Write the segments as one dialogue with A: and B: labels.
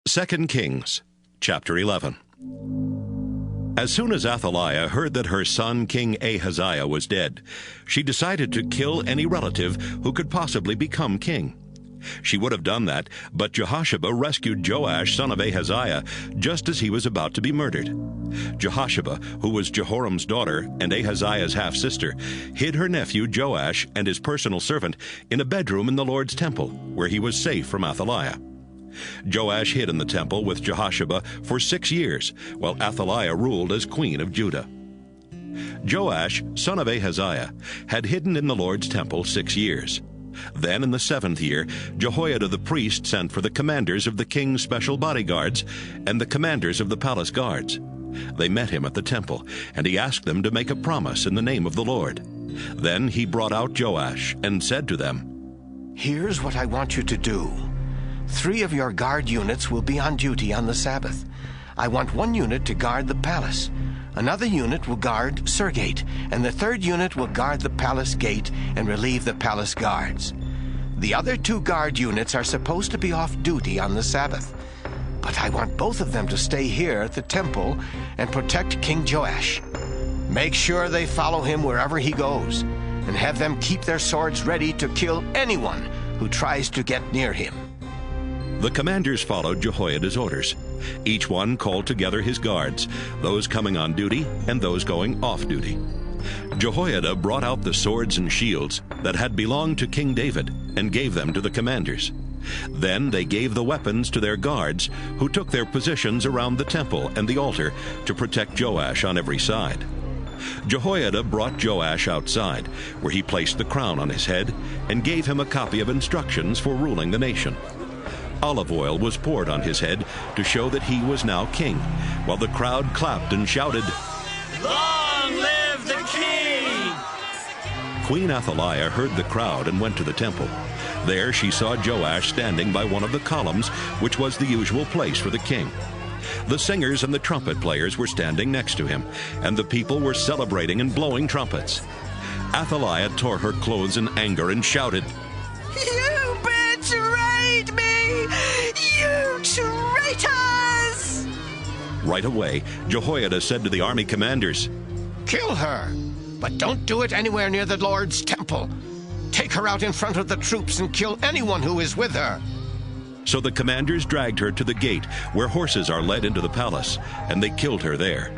A: 2 Kings, chapter 11. As soon as Athaliah heard that her son King Ahaziah was dead, she decided to kill any relative who could possibly become king. She would have done that, but Jehosheba rescued Joash, son of Ahaziah, just as he was about to be murdered. Jehosheba, who was Jehoram's daughter and Ahaziah's half-sister, hid her nephew Joash and his personal servant in a bedroom in the Lord's temple, where he was safe from Athaliah. Joash hid in the temple with Jehosheba for 6 years, while Athaliah ruled as queen of Judah. Joash, son of Ahaziah, had hidden in the Lord's temple 6 years. Then in the 7th year, Jehoiada the priest sent for the commanders of the king's special bodyguards and the commanders of the palace guards. They met him at the temple, and he asked them to make a promise in the name of the Lord. Then he brought out Joash and said to them,
B: "Here's what I want you to do. 3 of your guard units will be on duty on the Sabbath. I want 1 unit to guard the palace. Another unit will guard Surgate, and the 3rd unit will guard the palace gate and relieve the palace guards. The other 2 guard units are supposed to be off duty on the Sabbath, but I want both of them to stay here at the temple and protect King Joash. Make sure they follow him wherever he goes, and have them keep their swords ready to kill anyone who tries to get near him."
A: The commanders followed Jehoiada's orders. Each one called together his guards, those coming on duty and those going off duty. Jehoiada brought out the swords and shields that had belonged to King David and gave them to the commanders. Then they gave the weapons to their guards, who took their positions around the temple and the altar to protect Joash on every side. Jehoiada brought Joash outside, where he placed the crown on his head and gave him a copy of instructions for ruling the nation. Olive oil was poured on his head to show that he was now king, while the crowd clapped and shouted,
C: "Long live the king!"
A: Queen Athaliah heard the crowd and went to the temple. There she saw Joash standing by one of the columns, which was the usual place for the king. The singers and the trumpet players were standing next to him, and the people were celebrating and blowing trumpets. Athaliah tore her clothes in anger and shouted,
D: "You betrayed me! You traitors!"
A: Right away, Jehoiada said to the army commanders,
B: "Kill her, but don't do it anywhere near the Lord's temple. Take her out in front of the troops and kill anyone who is with her."
A: So the commanders dragged her to the gate where horses are led into the palace, and they killed her there.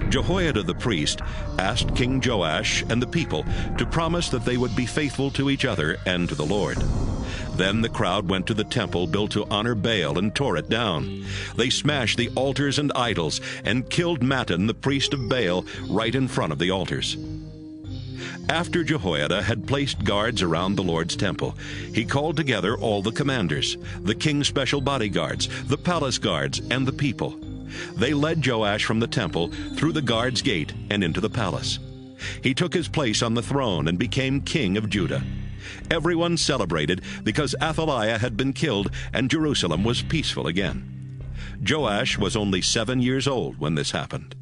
A: Jehoiada the priest asked King Joash and the people to promise that they would be faithful to each other and to the Lord. Then the crowd went to the temple built to honor Baal and tore it down. They smashed the altars and idols and killed Mattan, the priest of Baal, right in front of the altars. After Jehoiada had placed guards around the Lord's temple, he called together all the commanders, the king's special bodyguards, the palace guards, and the people. They led Joash from the temple through the guards' gate and into the palace. He took his place on the throne and became king of Judah. Everyone celebrated because Athaliah had been killed and Jerusalem was peaceful again. Joash was only 7 years old when this happened.